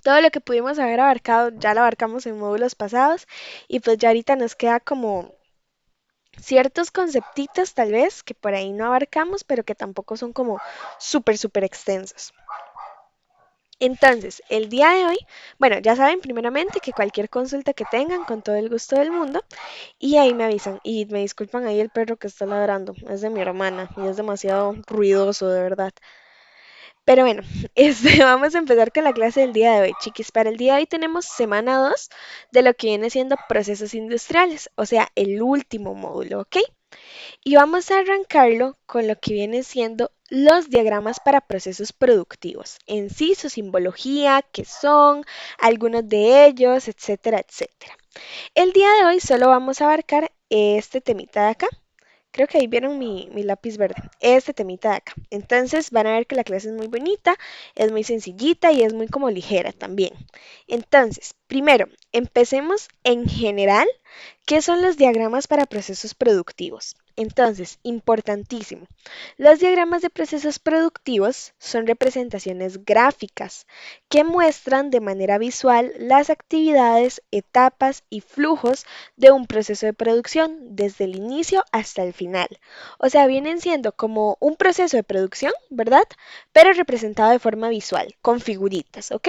Todo lo que pudimos haber abarcado ya lo abarcamos en módulos pasados y pues ya ahorita nos queda como ciertos conceptitos tal vez que por ahí no abarcamos, pero que tampoco son como súper extensos. Entonces, el día de hoy, bueno, ya saben primeramente que cualquier consulta que tengan, con todo el gusto del mundo, y ahí me avisan. Y me disculpan ahí el perro que está ladrando, es de mi hermana y es demasiado ruidoso, de verdad. Pero bueno, vamos a empezar con la clase del día de hoy, chiquis. Para el día de hoy tenemos semana 2 de lo que viene siendo procesos industriales, o sea, el último módulo, ¿ok? Y vamos a arrancarlo con lo que viene siendo los diagramas para procesos productivos, en sí su simbología, qué son, algunos de ellos, etcétera, etcétera. El día de hoy solo vamos a abarcar este temita de acá. Creo que ahí vieron mi lápiz verde, este temita de acá. Entonces van a ver que la clase es muy bonita, es muy sencillita y es muy como ligera también. Entonces, primero, empecemos en general. ¿Qué son los diagramas para procesos productivos? Entonces, importantísimo. Los diagramas de procesos productivos son representaciones gráficas que muestran de manera visual las actividades, etapas y flujos de un proceso de producción desde el inicio hasta el final. O sea, vienen siendo como un proceso de producción, ¿verdad? Pero representado de forma visual, con figuritas, ¿ok?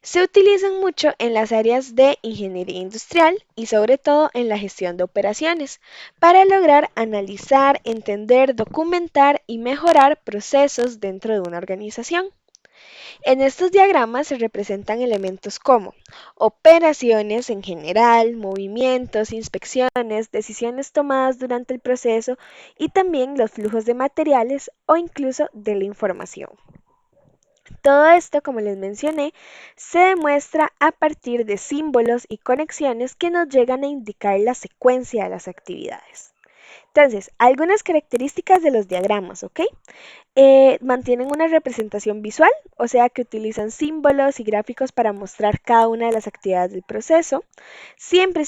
Se utilizan mucho en las áreas de ingeniería industrial y sobre todo en la gestión de operaciones para lograr analizar, entender, documentar y mejorar procesos dentro de una organización. En estos diagramas se representan elementos como operaciones en general, movimientos, inspecciones, decisiones tomadas durante el proceso y también los flujos de materiales o incluso de la información. Todo esto, como les mencioné, se demuestra a partir de símbolos y conexiones que nos llegan a indicar la secuencia de las actividades. Entonces, algunas características de los diagramas, ¿ok? Mantienen una representación visual, o sea que utilizan símbolos y gráficos para mostrar cada una de las actividades del proceso. Siempre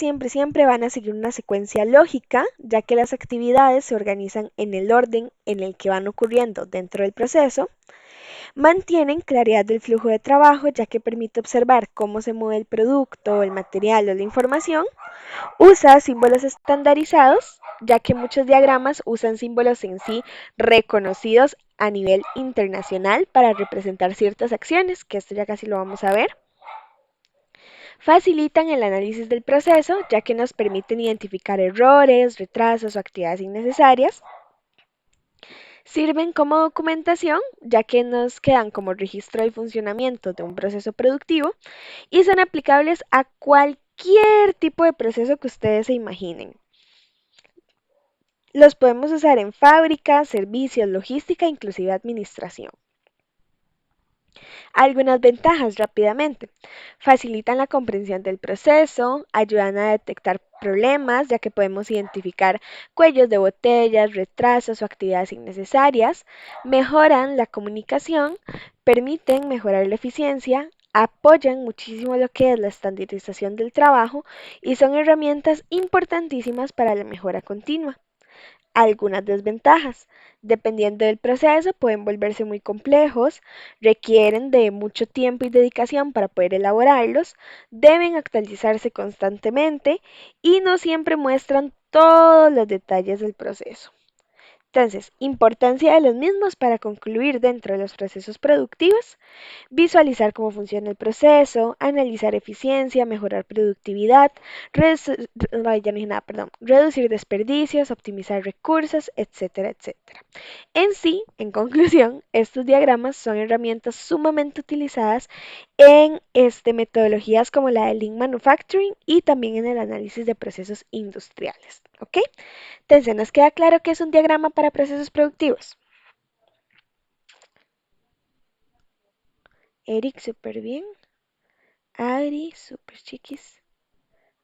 van a seguir una secuencia lógica, ya que las actividades se organizan en el orden en el que van ocurriendo dentro del proceso. Mantienen claridad del flujo de trabajo, ya que permite observar cómo se mueve el producto, el material o la información. Usa símbolos estandarizados, ya que muchos diagramas usan símbolos en sí reconocidos a nivel internacional para representar ciertas acciones, que esto ya casi lo vamos a ver. Facilitan el análisis del proceso, ya que nos permiten identificar errores, retrasos o actividades innecesarias. Sirven como documentación, ya que nos quedan como registro del funcionamiento de un proceso productivo y son aplicables a cualquier tipo de proceso que ustedes se imaginen. Los podemos usar en fábricas, servicios, logística, inclusive administración. Algunas ventajas rápidamente. Facilitan la comprensión del proceso, ayudan a detectar problemas, ya que podemos identificar cuellos de botellas, retrasos o actividades innecesarias. Mejoran la comunicación, permiten mejorar la eficiencia, apoyan muchísimo lo que es la estandarización del trabajo y son herramientas importantísimas para la mejora continua. Algunas desventajas. Dependiendo del proceso, pueden volverse muy complejos, requieren de mucho tiempo y dedicación para poder elaborarlos, deben actualizarse constantemente y no siempre muestran todos los detalles del proceso. Entonces, importancia de los mismos para concluir dentro de los procesos productivos. Visualizar cómo funciona el proceso, analizar eficiencia, mejorar productividad, ya no dije nada, perdón, reducir desperdicios, optimizar recursos, etcétera, etcétera. En sí, en conclusión, estos diagramas son herramientas sumamente utilizadas en metodologías como la de Lean Manufacturing y también en el análisis de procesos industriales. ¿Ok? Entonces, ¿nos queda claro qué es un diagrama para procesos productivos? Eric, súper bien. Adri, super chiquis.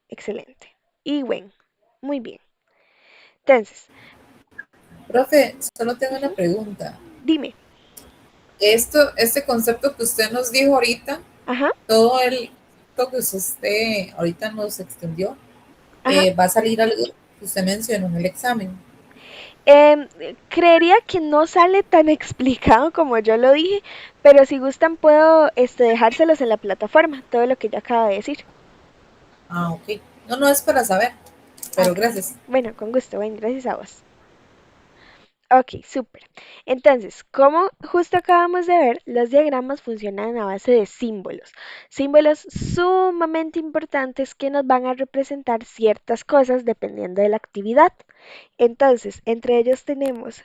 Excelente. Y Gwen, muy bien. Entonces, Profe, solo tengo una ujú, pregunta. dime. Este concepto que usted nos dijo ahorita, Ajá, todo el lo que usted ahorita nos extendió, ajá. va a salir algo que usted mencionó en el examen. Creería que no sale tan explicado como yo lo dije, pero si gustan puedo dejárselos en la plataforma, todo lo que yo acabo de decir. Ah, ok. No, no es para saber, Ah, pero ok. gracias. Bueno, con gusto, bueno, gracias a vos. Ok, súper. Entonces, como justo acabamos de ver, los diagramas funcionan a base de símbolos. Símbolos sumamente importantes que nos van a representar ciertas cosas dependiendo de la actividad. Entonces, entre ellos tenemos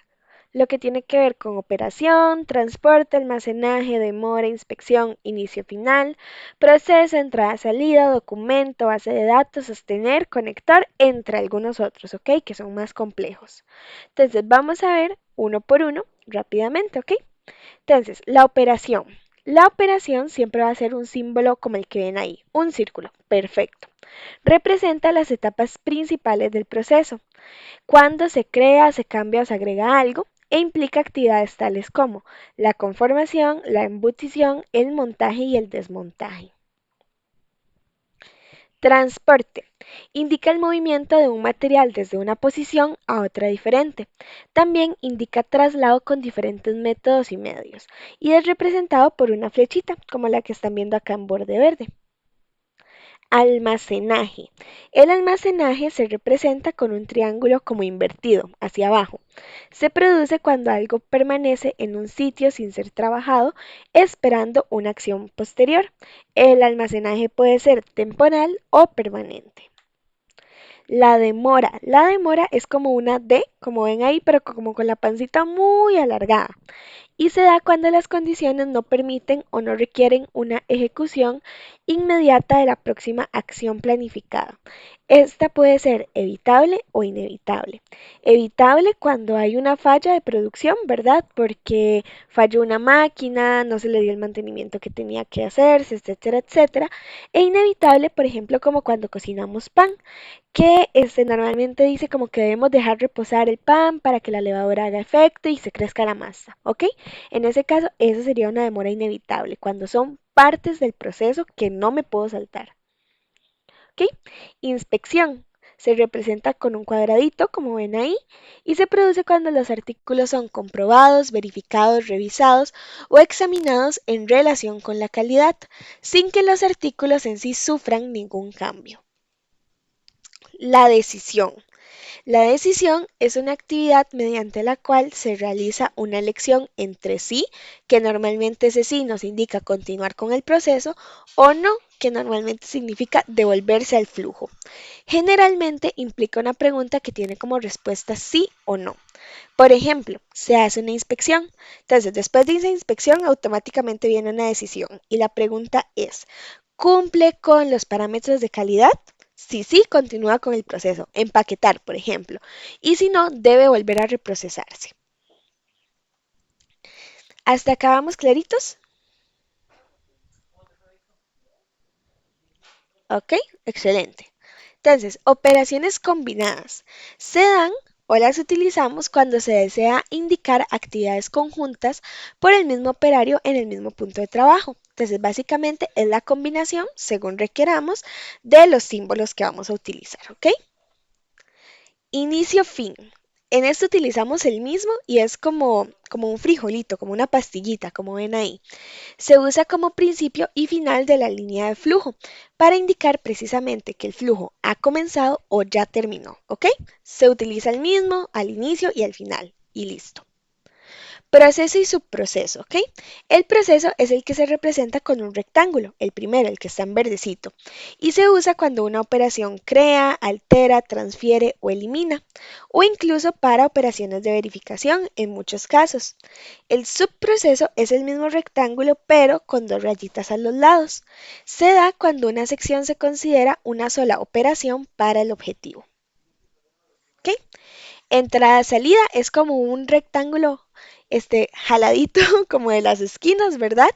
lo que tiene que ver con operación, transporte, almacenaje, demora, inspección, inicio final, proceso, entrada, salida, documento, base de datos, sostener, conector, entre algunos otros, ¿ok? Que son más complejos. Entonces, vamos a ver uno por uno rápidamente, ¿ok? Entonces, la operación. La operación siempre va a ser un símbolo como el que ven ahí, un círculo, perfecto. Representa las etapas principales del proceso. Cuando se crea, se cambia o se agrega algo e implica actividades tales como la conformación, la embutición, el montaje y el desmontaje. Transporte. Indica el movimiento de un material desde una posición a otra diferente. También indica traslado con diferentes métodos y medios. Y es representado por una flechita, como la que están viendo acá en borde verde. Almacenaje. El almacenaje se representa con un triángulo como invertido, hacia abajo. Se produce cuando algo permanece en un sitio sin ser trabajado, esperando una acción posterior. El almacenaje puede ser temporal o permanente. La demora. La demora es como una D, como ven ahí, pero como con la pancita muy alargada y se da cuando las condiciones no permiten o no requieren una ejecución inmediata de la próxima acción planificada. Esta puede ser evitable o inevitable. Evitable cuando hay una falla de producción, ¿verdad? Porque falló una máquina, no se le dio el mantenimiento que tenía que hacerse, etcétera, etcétera. E inevitable, por ejemplo, como cuando cocinamos pan que normalmente dice como que debemos dejar reposar el pan para que la levadura haga efecto y se crezca la masa, ¿ok? En ese caso, eso sería una demora inevitable, cuando son partes del proceso que no me puedo saltar, ¿ok? Inspección. Se representa con un cuadradito, como ven ahí, y se produce cuando los artículos son comprobados, verificados, revisados o examinados en relación con la calidad, sin que los artículos en sí sufran ningún cambio. La decisión. La decisión es una actividad mediante la cual se realiza una elección entre sí, que normalmente ese sí nos indica continuar con el proceso, o no, que normalmente significa devolverse al flujo. Generalmente implica una pregunta que tiene como respuesta sí o no. Por ejemplo, se hace una inspección. Entonces, después de esa inspección, automáticamente viene una decisión. Y la pregunta es, ¿cumple con los parámetros de calidad? Si sí, continúa con el proceso. Empaquetar, por ejemplo. Y si no, debe volver a reprocesarse. ¿Hasta acá vamos claritos? Ok, excelente. Entonces, operaciones combinadas se dan o las utilizamos cuando se desea indicar actividades conjuntas por el mismo operario en el mismo punto de trabajo. Entonces, básicamente es la combinación, según requeramos, de los símbolos que vamos a utilizar, ¿ok? Inicio-fin. En esto utilizamos el mismo y es como un frijolito, como una pastillita, como ven ahí. Se usa como principio y final de la línea de flujo para indicar precisamente que el flujo ha comenzado o ya terminó, ¿ok? Se utiliza el mismo al inicio y al final y listo. Proceso y subproceso, ¿ok? El proceso es el que se representa con un rectángulo, el primero, el que está en verdecito, y se usa cuando una operación crea, altera, transfiere o elimina, o incluso para operaciones de verificación en muchos casos. El subproceso es el mismo rectángulo pero con dos rayitas a los lados. Se da cuando una sección se considera una sola operación para el objetivo. ¿Ok? Entrada-salida es como un rectángulo jaladito como de las esquinas, ¿verdad?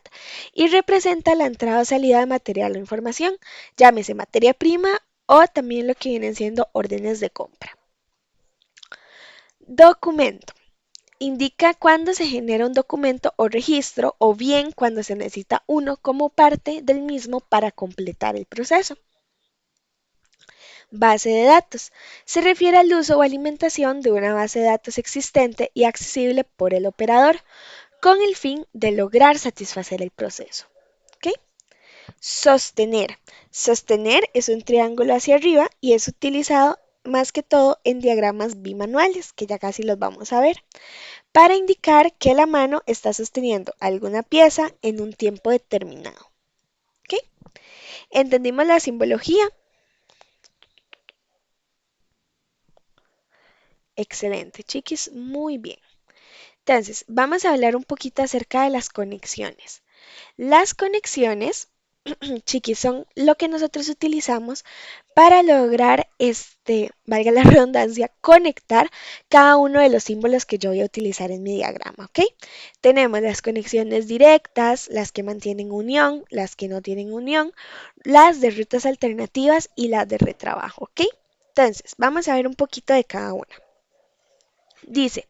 Y representa la entrada o salida de material o información, llámese materia prima o también lo que vienen siendo órdenes de compra. Documento. Indica cuándo se genera un documento o registro o bien cuando se necesita uno como parte del mismo para completar el proceso. Base de datos. Se refiere al uso o alimentación de una base de datos existente y accesible por el operador con el fin de lograr satisfacer el proceso. ¿Ok? Sostener. Sostener es un triángulo hacia arriba y es utilizado más que todo en diagramas bimanuales, que ya casi los vamos a ver, para indicar que la mano está sosteniendo alguna pieza en un tiempo determinado. ¿Ok? ¿Entendimos la simbología? Excelente, chiquis, muy bien. Entonces, vamos a hablar un poquito acerca de las conexiones. Las conexiones, chiquis, son lo que nosotros utilizamos para lograr, valga la redundancia, conectar cada uno de los símbolos que yo voy a utilizar en mi diagrama, ¿ok? Tenemos las conexiones directas, las que mantienen unión, las que no tienen unión, las de rutas alternativas y las de retrabajo, ¿ok? Entonces, vamos a ver un poquito de cada una. Dice,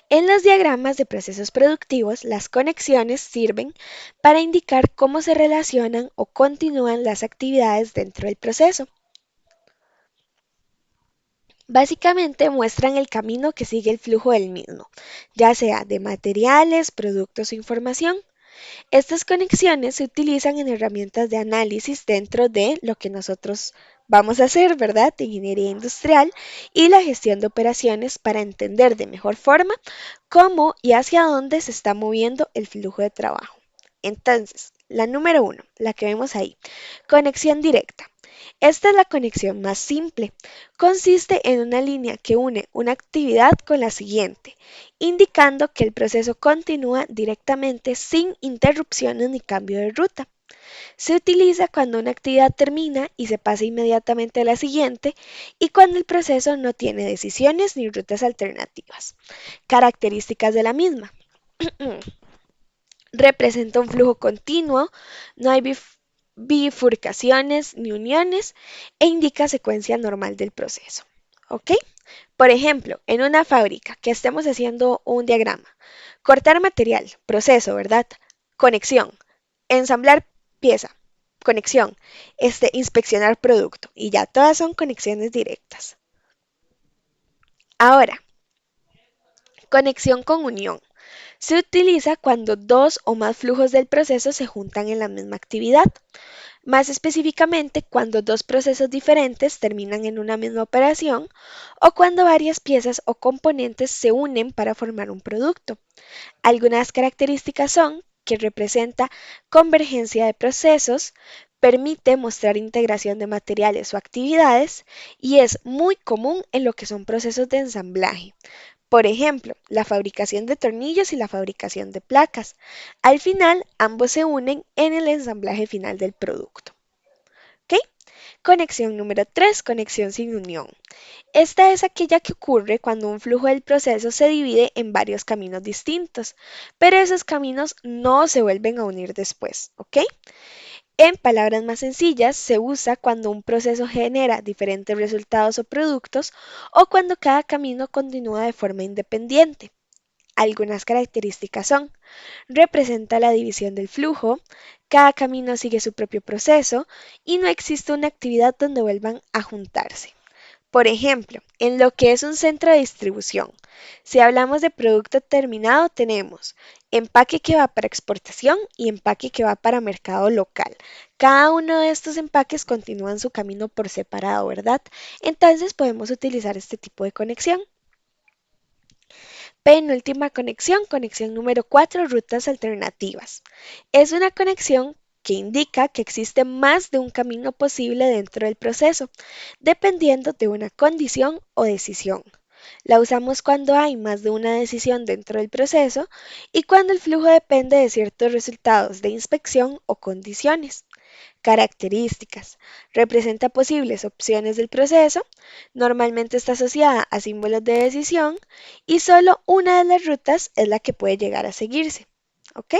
en los diagramas de procesos productivos, las conexiones sirven para indicar cómo se relacionan o continúan las actividades dentro del proceso. Básicamente muestran el camino que sigue el flujo del mismo, ya sea de materiales, productos o información. Estas conexiones se utilizan en herramientas de análisis dentro de lo que nosotros vamos a hacer, ¿verdad? De ingeniería industrial y la gestión de operaciones para entender de mejor forma cómo y hacia dónde se está moviendo el flujo de trabajo. Entonces, la número uno, la que vemos ahí, conexión directa. Esta es la conexión más simple. Consiste en una línea que une una actividad con la siguiente, indicando que el proceso continúa directamente sin interrupciones ni cambio de ruta. Se utiliza cuando una actividad termina y se pasa inmediatamente a la siguiente y cuando el proceso no tiene decisiones ni rutas alternativas. Características de la misma. Representa un flujo continuo, no hay bifurcaciones ni uniones e indica secuencia normal del proceso. ¿Ok? Por ejemplo, en una fábrica que estemos haciendo un diagrama, cortar material, proceso, ¿verdad? Conexión, ensamblar pieza, conexión, inspeccionar producto y ya todas son conexiones directas. Ahora, conexión con unión. Se utiliza cuando dos o más flujos del proceso se juntan en la misma actividad. Más específicamente, cuando dos procesos diferentes terminan en una misma operación o cuando varias piezas o componentes se unen para formar un producto. Algunas características son que representa convergencia de procesos, permite mostrar integración de materiales o actividades y es muy común en lo que son procesos de ensamblaje. Por ejemplo, la fabricación de tornillos y la fabricación de placas. Al final, ambos se unen en el ensamblaje final del producto. ¿Ok? Conexión número 3, conexión sin unión. Esta es aquella que ocurre cuando un flujo del proceso se divide en varios caminos distintos, pero esos caminos no se vuelven a unir después, ¿ok? En palabras más sencillas, se usa cuando un proceso genera diferentes resultados o productos o cuando cada camino continúa de forma independiente. Algunas características son, representa la división del flujo, cada camino sigue su propio proceso y no existe una actividad donde vuelvan a juntarse. Por ejemplo, en lo que es un centro de distribución, si hablamos de producto terminado, tenemos empaque que va para exportación y empaque que va para mercado local. Cada uno de estos empaques continúan su camino por separado, ¿verdad? Entonces podemos utilizar este tipo de conexión. Penúltima conexión, conexión número 4, rutas alternativas. Es una conexión que indica que existe más de un camino posible dentro del proceso, dependiendo de una condición o decisión. La usamos cuando hay más de una decisión dentro del proceso y cuando el flujo depende de ciertos resultados de inspección o condiciones. Características. Representa posibles opciones del proceso, normalmente está asociada a símbolos de decisión y solo una de las rutas es la que puede llegar a seguirse. ¿Ok?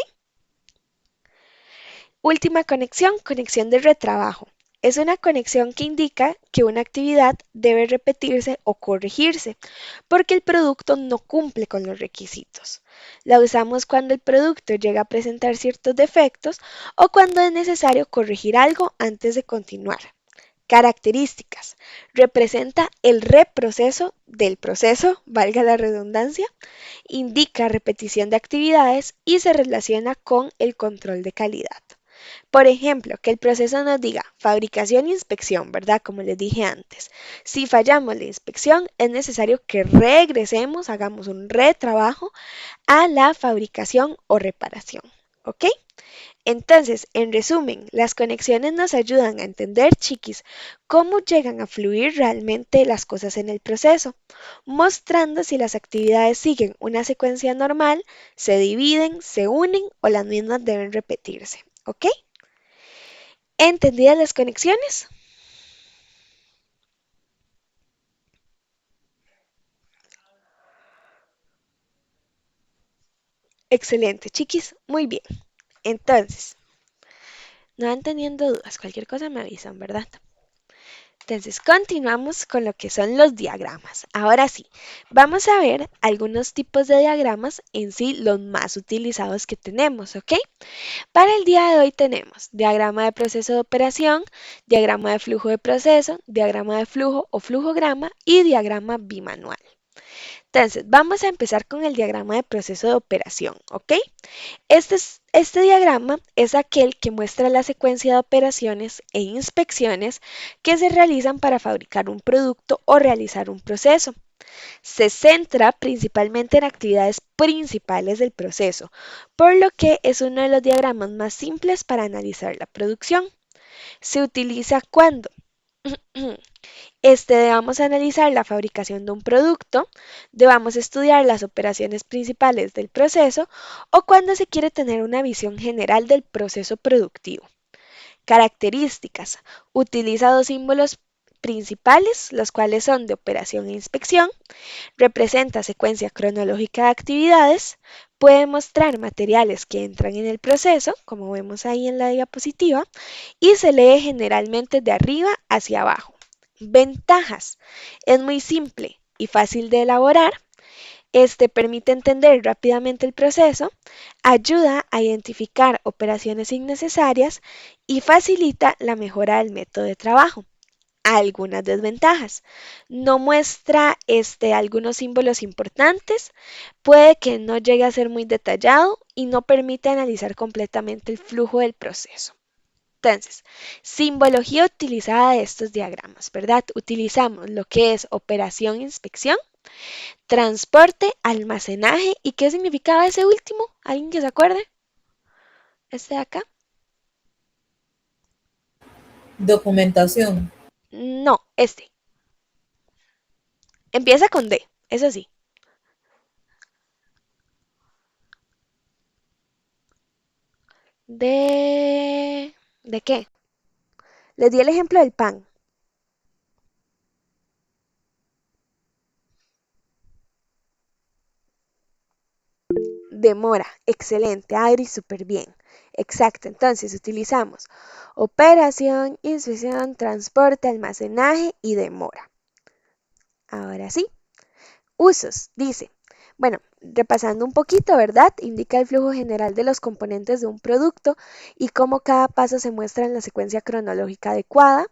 Última conexión, conexión de retrabajo. Es una conexión que indica que una actividad debe repetirse o corregirse porque el producto no cumple con los requisitos. La usamos cuando el producto llega a presentar ciertos defectos o cuando es necesario corregir algo antes de continuar. Características. Representa el reproceso del proceso, valga la redundancia, indica repetición de actividades y se relaciona con el control de calidad. Por ejemplo, que el proceso nos diga fabricación e inspección, ¿verdad? Como les dije antes. Si fallamos la inspección, es necesario que regresemos, hagamos un retrabajo a la fabricación o reparación. ¿Ok? Entonces, en resumen, las conexiones nos ayudan a entender, chiquis, cómo llegan a fluir realmente las cosas en el proceso, mostrando si las actividades siguen una secuencia normal, se dividen, se unen o las mismas deben repetirse. ¿Ok? ¿Entendidas las conexiones? Excelente, chiquis. Muy bien. Entonces, no van teniendo dudas. Cualquier cosa me avisan, ¿verdad? Entonces, continuamos con lo que son los diagramas. Ahora sí, vamos a ver algunos tipos de diagramas, en sí los más utilizados que tenemos, ¿ok? Para el día de hoy tenemos diagrama de proceso de operación, diagrama de flujo de proceso, diagrama de flujo o flujograma y diagrama bimanual. Entonces, vamos a empezar con el diagrama de proceso de operación, ¿ok? Este diagrama es aquel que muestra la secuencia de operaciones e inspecciones que se realizan para fabricar un producto o realizar un proceso. Se centra principalmente en actividades principales del proceso, por lo que es uno de los diagramas más simples para analizar la producción. Se utiliza cuando debamos analizar la fabricación de un producto, debamos estudiar las operaciones principales del proceso o cuando se quiere tener una visión general del proceso productivo. Características. Utiliza dos símbolos principales, los cuales son de operación e inspección, representa secuencia cronológica de actividades, puede mostrar materiales que entran en el proceso, como vemos ahí en la diapositiva, y se lee generalmente de arriba hacia abajo. Ventajas. Es muy simple y fácil de elaborar. Permite entender rápidamente el proceso, ayuda a identificar operaciones innecesarias y facilita la mejora del método de trabajo. Algunas desventajas. No muestra algunos símbolos importantes, puede que no llegue a ser muy detallado y no permite analizar completamente el flujo del proceso. Entonces, simbología utilizada de estos diagramas, ¿verdad? Utilizamos lo que es operación, inspección, transporte, almacenaje. ¿Y qué significaba ese último? ¿Alguien que se acuerde? Este de acá. Documentación. No, este. Empieza con D, eso sí. ¿De qué? Les di el ejemplo del pan. Demora. Excelente, Adri, súper bien. Exacto, entonces utilizamos operación, inspección, transporte, almacenaje y demora. Ahora sí, usos, dice. Bueno, repasando un poquito, ¿verdad? Indica el flujo general de los componentes de un producto y cómo cada paso se muestra en la secuencia cronológica adecuada.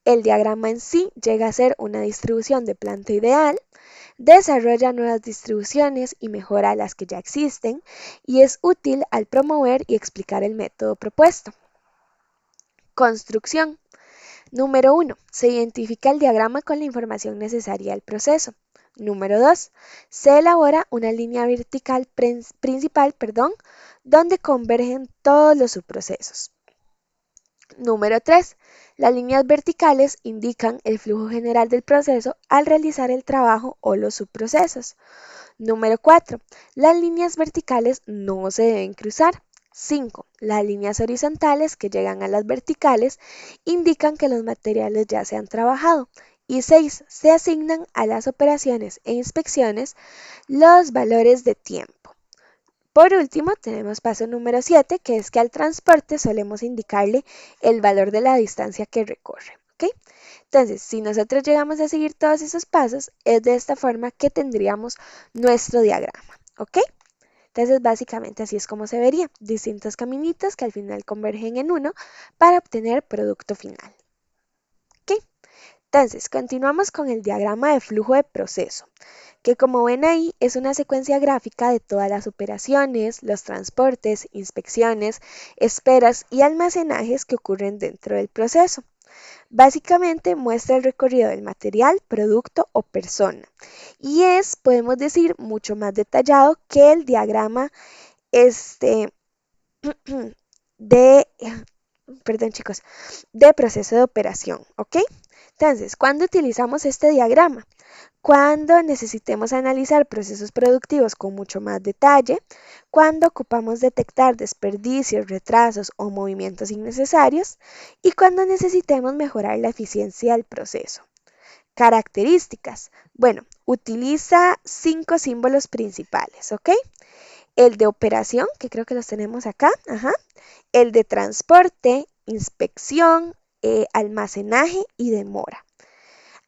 El diagrama en sí llega a ser una distribución de planta ideal, desarrolla nuevas distribuciones y mejora las que ya existen y es útil al promover y explicar el método propuesto. Construcción. Número 1. Se identifica el diagrama con la información necesaria al proceso. Número 2. Se elabora una línea vertical principal, donde convergen todos los subprocesos. Número 3. Las líneas verticales indican el flujo general del proceso al realizar el trabajo o los subprocesos. Número 4. Las líneas verticales no se deben cruzar. 5. Las líneas horizontales que llegan a las verticales indican que los materiales ya se han trabajado. Y 6. Se asignan a las operaciones e inspecciones los valores de tiempo. Por último, tenemos paso número 7, que es que al transporte solemos indicarle el valor de la distancia que recorre. ¿Ok? Entonces, si nosotros llegamos a seguir todos esos pasos, es de esta forma que tendríamos nuestro diagrama. ¿Ok? Entonces, básicamente así es como se vería. Distintos caminitos que al final convergen en uno para obtener producto final. ¿Ok? Entonces, continuamos con el diagrama de flujo de proceso, que como ven ahí es una secuencia gráfica de todas las operaciones, los transportes, inspecciones, esperas y almacenajes que ocurren dentro del proceso. Básicamente muestra el recorrido del material, producto o persona y es, podemos decir, mucho más detallado que el diagrama este, de, perdón chicos, de proceso de operación, ¿ok? Entonces, ¿cuándo utilizamos este diagrama? Cuando necesitemos analizar procesos productivos con mucho más detalle, cuando ocupamos detectar desperdicios, retrasos o movimientos innecesarios y cuando necesitemos mejorar la eficiencia del proceso. Características. Bueno, utiliza 5 símbolos principales, ¿ok? El de operación, que creo que los tenemos acá, ajá. El de transporte, inspección, almacenaje y demora.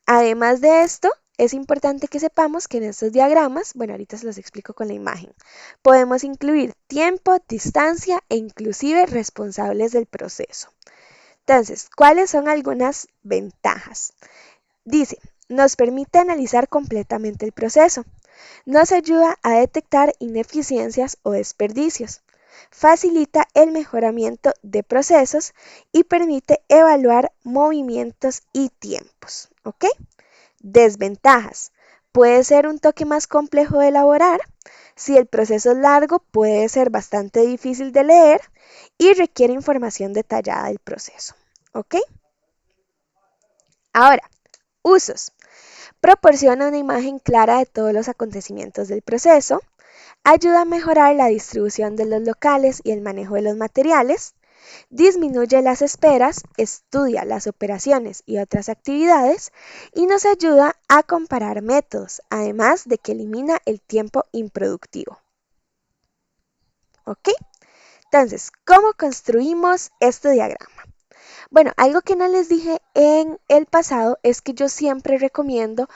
Además de esto, es importante que sepamos que en estos diagramas, bueno, ahorita se los explico con la imagen, podemos incluir tiempo, distancia e inclusive responsables del proceso. Entonces, ¿cuáles son algunas ventajas? Dice, nos permite analizar completamente el proceso, nos ayuda a detectar ineficiencias o desperdicios, facilita el mejoramiento de procesos y permite evaluar movimientos y tiempos. ¿Ok? Desventajas. Puede ser un toque más complejo de elaborar. Si el proceso es largo, puede ser bastante difícil de leer y requiere información detallada del proceso. ¿Ok? Ahora, usos. Proporciona una imagen clara de todos los acontecimientos del proceso. Ayuda a mejorar la distribución de los locales y el manejo de los materiales. Disminuye las esperas, estudia las operaciones y otras actividades y nos ayuda a comparar métodos, además de que elimina el tiempo improductivo. ¿Ok? Entonces, ¿cómo construimos este diagrama? Bueno, algo que no les dije en el pasado es que yo siempre recomiendo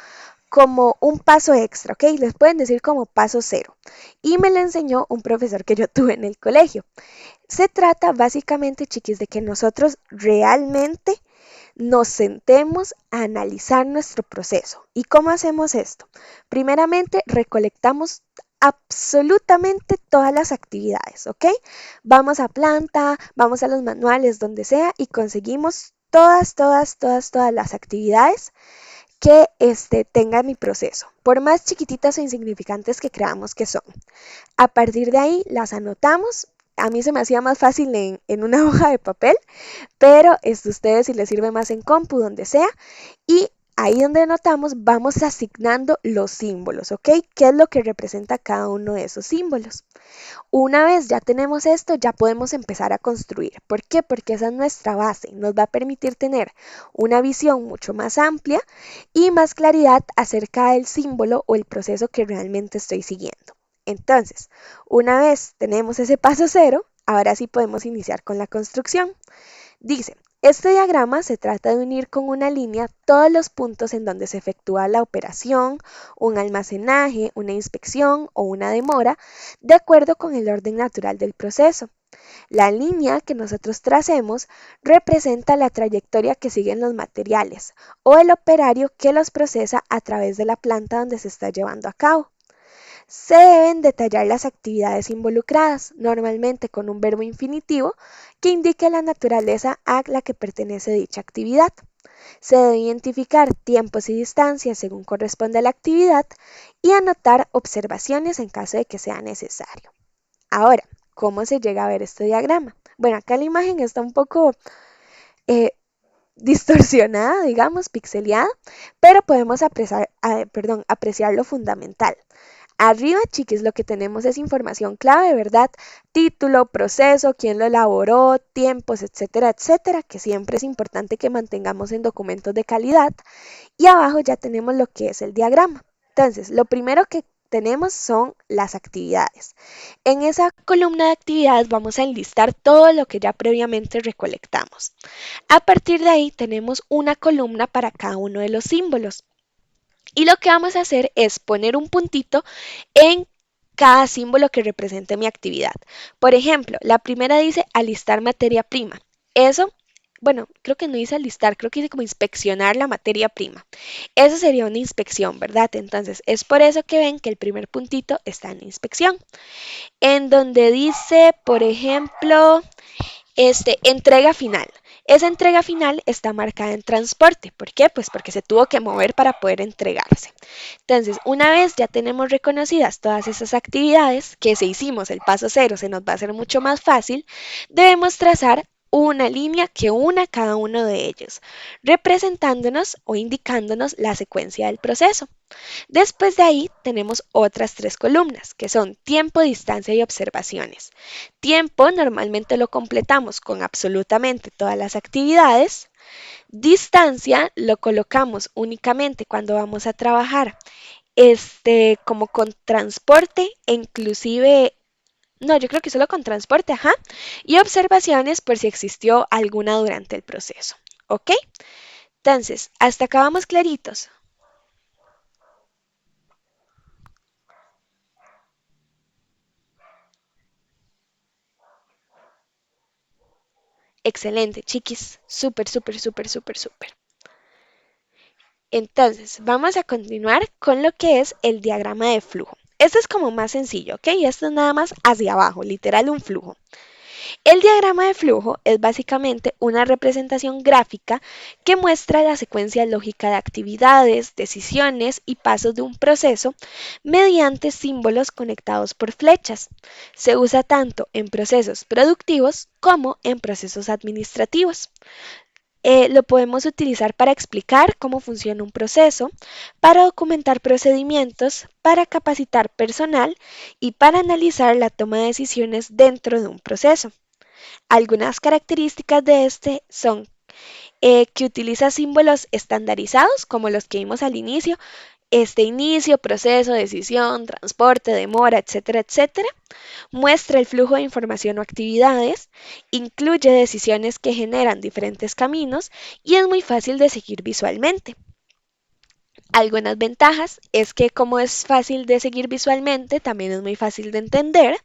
como un paso extra, ¿ok? Les pueden decir como paso cero. Y me lo enseñó un profesor que yo tuve en el colegio. Se trata básicamente, chiquis, de que nosotros realmente nos sentemos a analizar nuestro proceso. ¿Y cómo hacemos esto? Primeramente, recolectamos absolutamente todas las actividades, ¿ok? Vamos a planta, vamos a los manuales, donde sea, y conseguimos todas las actividades que tenga mi proceso, por más chiquititas o insignificantes que creamos que son. A partir de ahí las anotamos. A mí se me hacía más fácil en una hoja de papel, pero ustedes si les sirve más en compu, donde sea, y ahí donde anotamos vamos asignando los símbolos, ¿ok? ¿Qué es lo que representa cada uno de esos símbolos? Una vez ya tenemos esto, ya podemos empezar a construir. ¿Por qué? Porque esa es nuestra base. Nos va a permitir tener una visión mucho más amplia y más claridad acerca del símbolo o el proceso que realmente estoy siguiendo. Entonces, una vez tenemos ese paso cero, ahora sí podemos iniciar con la construcción. Dice, este diagrama se trata de unir con una línea todos los puntos en donde se efectúa la operación, un almacenaje, una inspección o una demora, de acuerdo con el orden natural del proceso. La línea que nosotros tracemos representa la trayectoria que siguen los materiales o el operario que los procesa a través de la planta donde se está llevando a cabo. Se deben detallar las actividades involucradas, normalmente con un verbo infinitivo que indique la naturaleza a la que pertenece dicha actividad. Se debe identificar tiempos y distancias según corresponde a la actividad y anotar observaciones en caso de que sea necesario. Ahora, ¿cómo se llega a ver este diagrama? Bueno, acá la imagen está un poco eh, distorsionada, digamos, pixeleada, pero podemos apreciar lo fundamental. Arriba, chiquis, lo que tenemos es información clave, ¿verdad? Título, proceso, quién lo elaboró, tiempos, etcétera, etcétera, que siempre es importante que mantengamos en documentos de calidad. Y abajo ya tenemos lo que es el diagrama. Entonces, lo primero que tenemos son las actividades. En esa columna de actividades vamos a enlistar todo lo que ya previamente recolectamos. A partir de ahí tenemos una columna para cada uno de los símbolos. Y lo que vamos a hacer es poner un puntito en cada símbolo que represente mi actividad. Por ejemplo, la primera dice alistar materia prima. Eso bueno, creo que no dice alistar, creo que dice como inspeccionar la materia prima. Eso sería una inspección, ¿verdad? Entonces, es por eso que ven que el primer puntito está en inspección. En donde dice, por ejemplo, entrega final. Esa entrega final está marcada en transporte. ¿Por qué? Pues porque se tuvo que mover para poder entregarse. Entonces, una vez ya tenemos reconocidas todas esas actividades, que si hicimos el paso cero se nos va a hacer mucho más fácil, debemos trazar una línea que una cada uno de ellos, representándonos o indicándonos la secuencia del proceso. Después de ahí tenemos otras tres columnas, que son tiempo, distancia y observaciones. Tiempo normalmente lo completamos con absolutamente todas las actividades. Distancia lo colocamos únicamente cuando vamos a trabajar como con transporte, e inclusive, no, yo creo que solo con transporte, ajá. Y observaciones por si existió alguna durante el proceso. ¿Ok? Entonces, hasta acá vamos claritos. Excelente, chiquis. Súper, súper, súper, súper, súper. Entonces, vamos a continuar con lo que es el diagrama de flujo. Esto es como más sencillo, ¿ok? Esto es nada más hacia abajo, literal un flujo. El diagrama de flujo es básicamente una representación gráfica que muestra la secuencia lógica de actividades, decisiones y pasos de un proceso mediante símbolos conectados por flechas. Se usa tanto en procesos productivos como en procesos administrativos. Lo podemos utilizar para explicar cómo funciona un proceso, para documentar procedimientos, para capacitar personal y para analizar la toma de decisiones dentro de un proceso. Algunas características de este son que utiliza símbolos estandarizados, como los que vimos al inicio, inicio, proceso, decisión, transporte, demora, etcétera, etcétera. Muestra el flujo de información o actividades, incluye decisiones que generan diferentes caminos y es muy fácil de seguir visualmente. Algunas ventajas es que como es fácil de seguir visualmente, también es muy fácil de entender,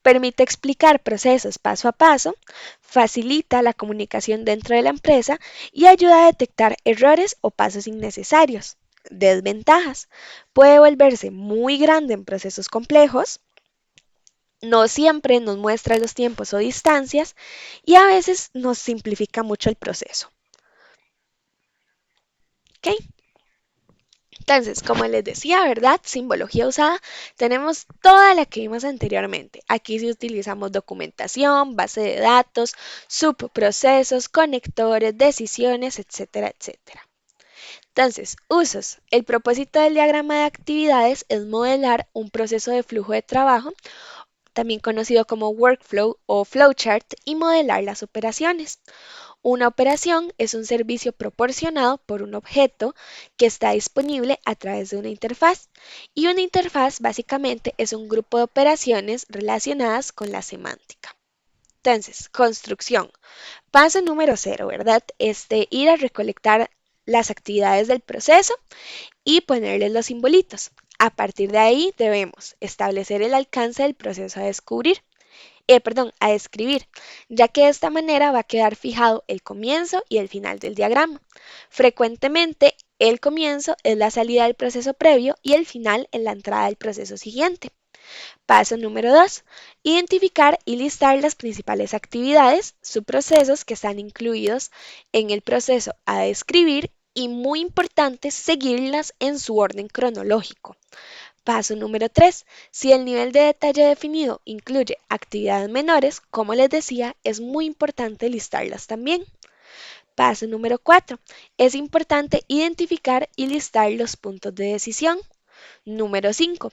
permite explicar procesos paso a paso, facilita la comunicación dentro de la empresa y ayuda a detectar errores o pasos innecesarios. Desventajas. Puede volverse muy grande en procesos complejos, no siempre nos muestra los tiempos o distancias y a veces nos simplifica mucho el proceso. ¿Ok? Entonces, como les decía, ¿verdad? Simbología usada, tenemos toda la que vimos anteriormente. Aquí sí utilizamos documentación, base de datos, subprocesos, conectores, decisiones, etcétera, etcétera. Entonces, usos. El propósito del diagrama de actividades es modelar un proceso de flujo de trabajo, también conocido como workflow o flowchart, y modelar las operaciones. Una operación es un servicio proporcionado por un objeto que está disponible a través de una interfaz. Y una interfaz básicamente es un grupo de operaciones relacionadas con la semántica. Entonces, construcción. Paso número cero, ¿verdad? Ir a recolectar las actividades del proceso y ponerles los simbolitos. A partir de ahí debemos establecer el alcance del proceso a descubrir a escribir, ya que de esta manera va a quedar fijado el comienzo y el final del diagrama. Frecuentemente, el comienzo es la salida del proceso previo y el final es la entrada del proceso siguiente. Paso número 2. Identificar y listar las principales actividades, subprocesos que están incluidos en el proceso a describir y muy importante seguirlas en su orden cronológico. Paso número 3. Si el nivel de detalle definido incluye actividades menores, como les decía, es muy importante listarlas también. Paso número 4. Es importante identificar y listar los puntos de decisión. Número 5.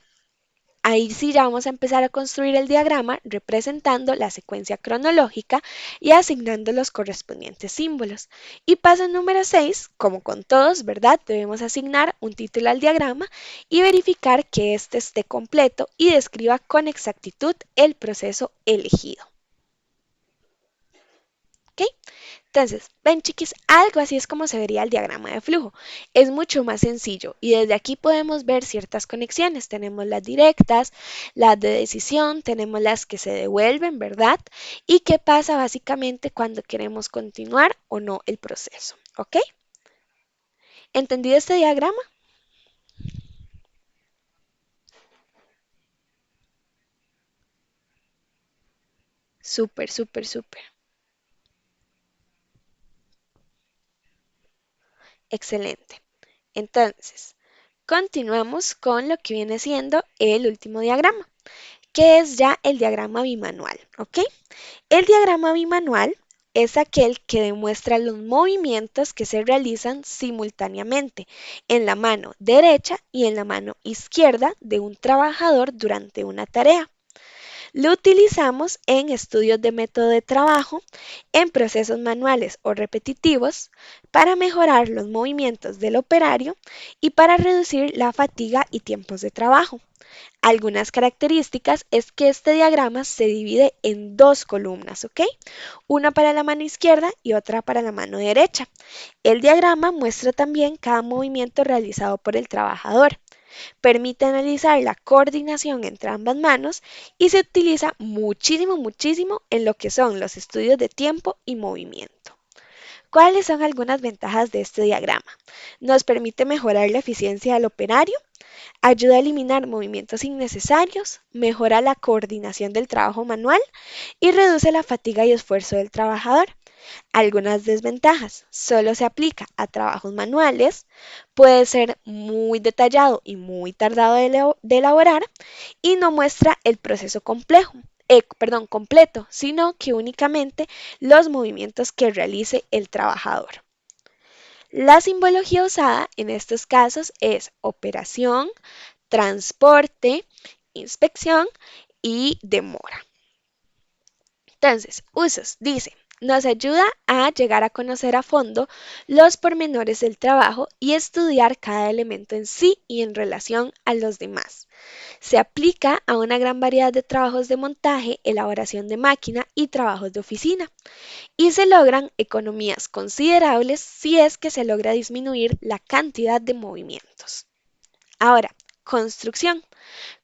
Ahí sí ya vamos a empezar a construir el diagrama representando la secuencia cronológica y asignando los correspondientes símbolos. Y paso número 6, como con todos, ¿verdad? Debemos asignar un título al diagrama y verificar que éste esté completo y describa con exactitud el proceso elegido. ¿Ok? Entonces, ven chiquis, algo así es como se vería el diagrama de flujo. Es mucho más sencillo y desde aquí podemos ver ciertas conexiones. Tenemos las directas, las de decisión, tenemos las que se devuelven, ¿verdad? Y qué pasa básicamente cuando queremos continuar o no el proceso, ¿ok? ¿Entendido este diagrama? Súper, súper, súper. Excelente. Entonces, continuamos con lo que viene siendo el último diagrama, que es ya el diagrama bimanual, ¿ok? El diagrama bimanual es aquel que demuestra los movimientos que se realizan simultáneamente en la mano derecha y en la mano izquierda de un trabajador durante una tarea. Lo utilizamos en estudios de método de trabajo, en procesos manuales o repetitivos, para mejorar los movimientos del operario y para reducir la fatiga y tiempos de trabajo. Algunas características es que este diagrama se divide en dos columnas, ¿ok? Una para la mano izquierda y otra para la mano derecha. El diagrama muestra también cada movimiento realizado por el trabajador. Permite analizar la coordinación entre ambas manos y se utiliza muchísimo, muchísimo en lo que son los estudios de tiempo y movimiento. ¿Cuáles son algunas ventajas de este diagrama? Nos permite mejorar la eficiencia del operario, ayuda a eliminar movimientos innecesarios, mejora la coordinación del trabajo manual y reduce la fatiga y esfuerzo del trabajador. Algunas desventajas. Solo se aplica a trabajos manuales, puede ser muy detallado y muy tardado de elaborar y no muestra el proceso completo, sino que únicamente los movimientos que realice el trabajador. La simbología usada en estos casos es operación, transporte, inspección y demora. Entonces, usos, dice, nos ayuda a llegar a conocer a fondo los pormenores del trabajo y estudiar cada elemento en sí y en relación a los demás. Se aplica a una gran variedad de trabajos de montaje, elaboración de máquina y trabajos de oficina, y se logran economías considerables si es que se logra disminuir la cantidad de movimientos. Ahora, construcción.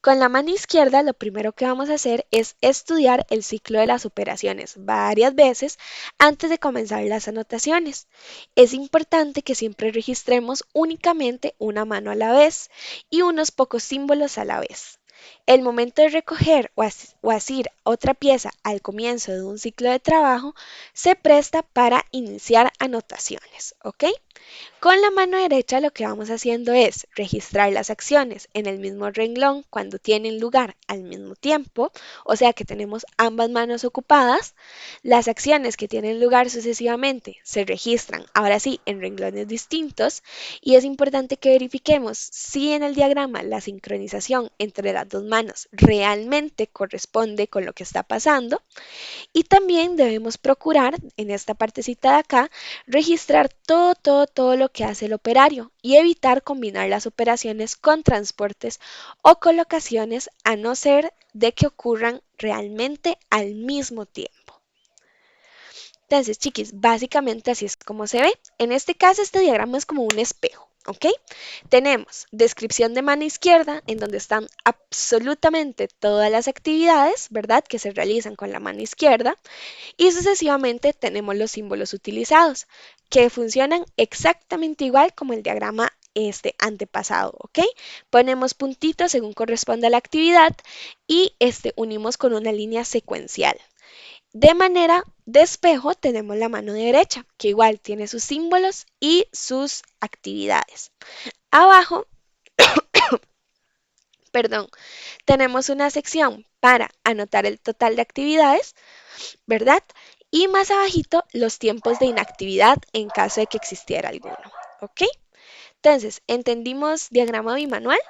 Con la mano izquierda lo primero que vamos a hacer es estudiar el ciclo de las operaciones varias veces antes de comenzar las anotaciones. Es importante que siempre registremos únicamente una mano a la vez y unos pocos símbolos a la vez. El momento de recoger o asir otra pieza al comienzo de un ciclo de trabajo se presta para iniciar anotaciones, ¿ok? Con la mano derecha lo que vamos haciendo es registrar las acciones en el mismo renglón cuando tienen lugar al mismo tiempo, o sea que tenemos ambas manos ocupadas. Las acciones que tienen lugar sucesivamente se registran, ahora sí, en renglones distintos y es importante que verifiquemos si en el diagrama la sincronización entre las dos manos realmente corresponde con lo que está pasando y también debemos procurar, en esta partecita de acá, registrar todo lo que hace el operario y evitar combinar las operaciones con transportes o colocaciones a no ser de que ocurran realmente al mismo tiempo. Entonces, chiquis, básicamente así es como se ve. En este caso, este diagrama es como un espejo, ¿ok? Tenemos descripción de mano izquierda, en donde están absolutamente todas las actividades, ¿verdad? Que se realizan con la mano izquierda. Y sucesivamente tenemos los símbolos utilizados, que funcionan exactamente igual como el diagrama antepasado, ¿ok? Ponemos puntitos según corresponde a la actividad y unimos con una línea secuencial. De manera de espejo tenemos la mano derecha, que igual tiene sus símbolos y sus actividades. Abajo, perdón, tenemos una sección para anotar el total de actividades, ¿verdad? Y más abajito los tiempos de inactividad en caso de que existiera alguno, ¿ok? Entonces, ¿entendimos diagrama bimanual?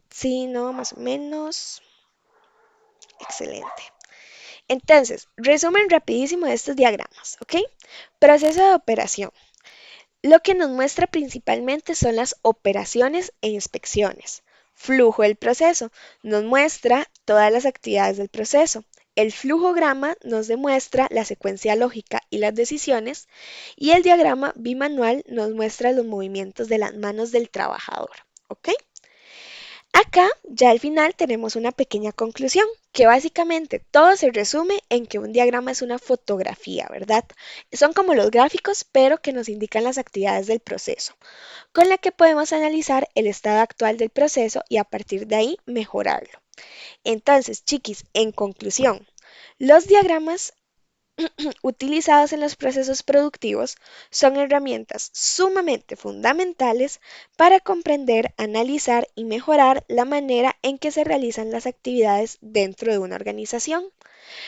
Sí, no, más o menos. Excelente. Entonces, resumen rapidísimo de estos diagramas, ¿ok? Proceso de operación. Lo que nos muestra principalmente son las operaciones e inspecciones. Flujo del proceso. Nos muestra todas las actividades del proceso. El flujograma nos demuestra la secuencia lógica y las decisiones, y el diagrama bimanual nos muestra los movimientos de las manos del trabajador. ¿Ok? Acá ya al final tenemos una pequeña conclusión, que básicamente todo se resume en que un diagrama es una fotografía, ¿verdad? Son como los gráficos, pero que nos indican las actividades del proceso, con la que podemos analizar el estado actual del proceso y a partir de ahí mejorarlo. Entonces, chiquis, en conclusión, los diagramas utilizados en los procesos productivos son herramientas sumamente fundamentales para comprender, analizar y mejorar la manera en que se realizan las actividades dentro de una organización.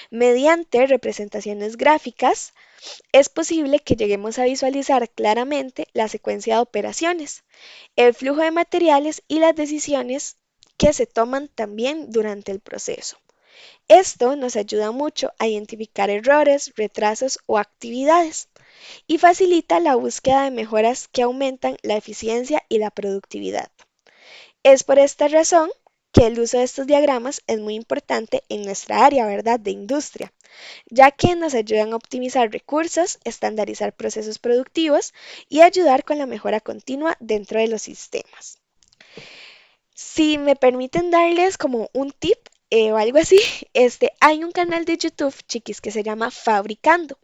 Mediante representaciones gráficas, es posible que lleguemos a visualizar claramente la secuencia de operaciones, el flujo de materiales y las decisiones que se toman también durante el proceso. Esto nos ayuda mucho a identificar errores, retrasos o actividades y facilita la búsqueda de mejoras que aumentan la eficiencia y la productividad. Es por esta razón que el uso de estos diagramas es muy importante en nuestra área, ¿verdad?, de industria, ya que nos ayudan a optimizar recursos, estandarizar procesos productivos y ayudar con la mejora continua dentro de los sistemas. Si me permiten darles como un tip o algo así, hay un canal de YouTube, chiquis, que se llama Fabricando.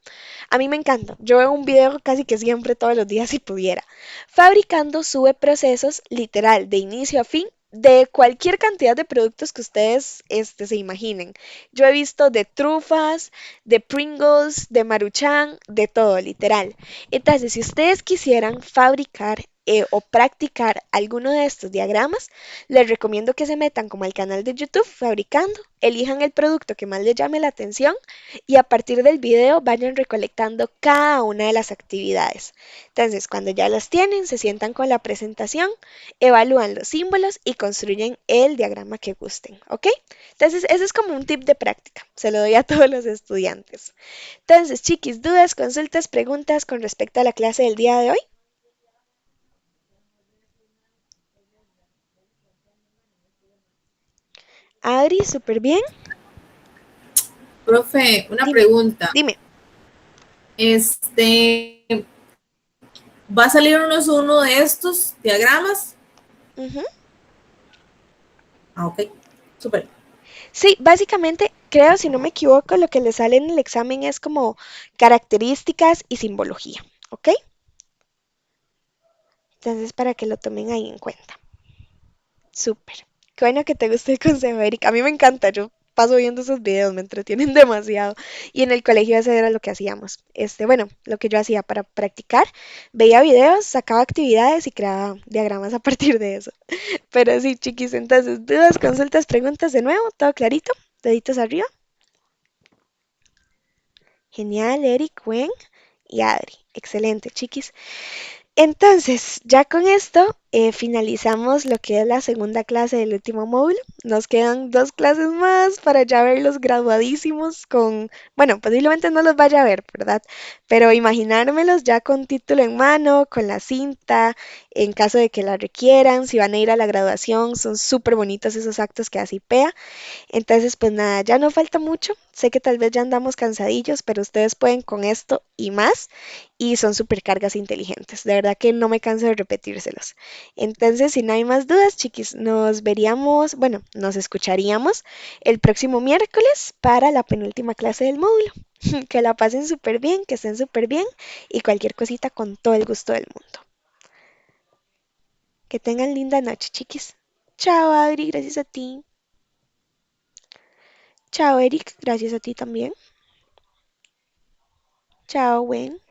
A mí me encanta. Yo veo un video casi que siempre, todos los días, si pudiera. Fabricando sube procesos literal, de inicio a fin, de cualquier cantidad de productos que ustedes se imaginen. Yo he visto de trufas, de Pringles, de Maruchan, de todo, literal. Entonces, si ustedes quisieran fabricar o practicar alguno de estos diagramas, les recomiendo que se metan como al canal de YouTube Fabricando, elijan el producto que más les llame la atención y a partir del video vayan recolectando cada una de las actividades. Entonces, cuando ya las tienen, se sientan con la presentación, evalúan los símbolos y construyen el diagrama que gusten, ¿ok? Entonces, ese es como un tip de práctica, se lo doy a todos los estudiantes. Entonces, chiquis, dudas, consultas, preguntas con respecto a la clase del día de hoy. Adri, súper bien. Profe, una Dime, pregunta. dime. Este, ¿Va a salirnos uno de estos diagramas? Ujú. Ah, ok, súper. Sí, básicamente, creo, si no me equivoco, lo que le sale en el examen es como características y simbología, ¿ok? Entonces, para que lo tomen ahí en cuenta. Súper. Qué bueno que te guste el consejo, Erika. A mí me encanta, yo paso viendo esos videos, me entretienen demasiado. Y en el colegio eso era lo que hacíamos. Bueno, lo que yo hacía para practicar, veía videos, sacaba actividades y creaba diagramas a partir de eso. Pero sí, chiquis, entonces, dudas, consultas, preguntas de nuevo, todo clarito, deditos arriba. Genial, Eric, Gwen y Adri. Excelente, chiquis. Entonces, ya con esto finalizamos lo que es la segunda clase del último módulo. Nos quedan dos clases más para ya verlos graduadísimos con, bueno, posiblemente no los vaya a ver, ¿verdad? Pero imaginármelos ya con título en mano, con la cinta, en caso de que la requieran, si van a ir a la graduación, son súper bonitos esos actos que hace IPEA. Entonces, pues nada, ya no falta mucho. Sé que tal vez ya andamos cansadillos, pero ustedes pueden con esto y más. Y son supercargas inteligentes. De verdad que no me canso de repetírselos. Entonces, si no hay más dudas, chiquis, nos veríamos, bueno, nos escucharíamos el próximo miércoles para la penúltima clase del módulo. Que la pasen súper bien, que estén súper bien y cualquier cosita con todo el gusto del mundo. Que tengan linda noche, chiquis. Chao, Adri, gracias a ti. Chao, Eric, gracias a ti también. Chao, Gwen.